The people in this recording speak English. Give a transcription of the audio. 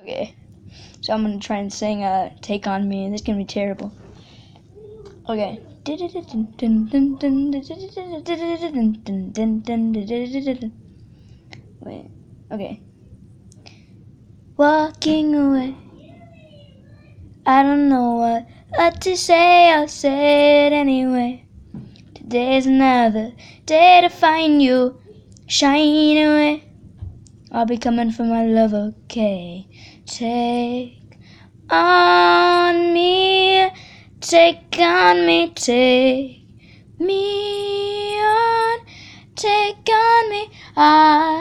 Okay, so I'm gonna try and sing Take On Me, and this is gonna be terrible. Okay. Wait, okay. Walking away, I don't know what to say, I'll say it anyway. Today's another day to find you, shine away. I'll be coming for my love, okay. Take on me, take on me, take me on, take on me. I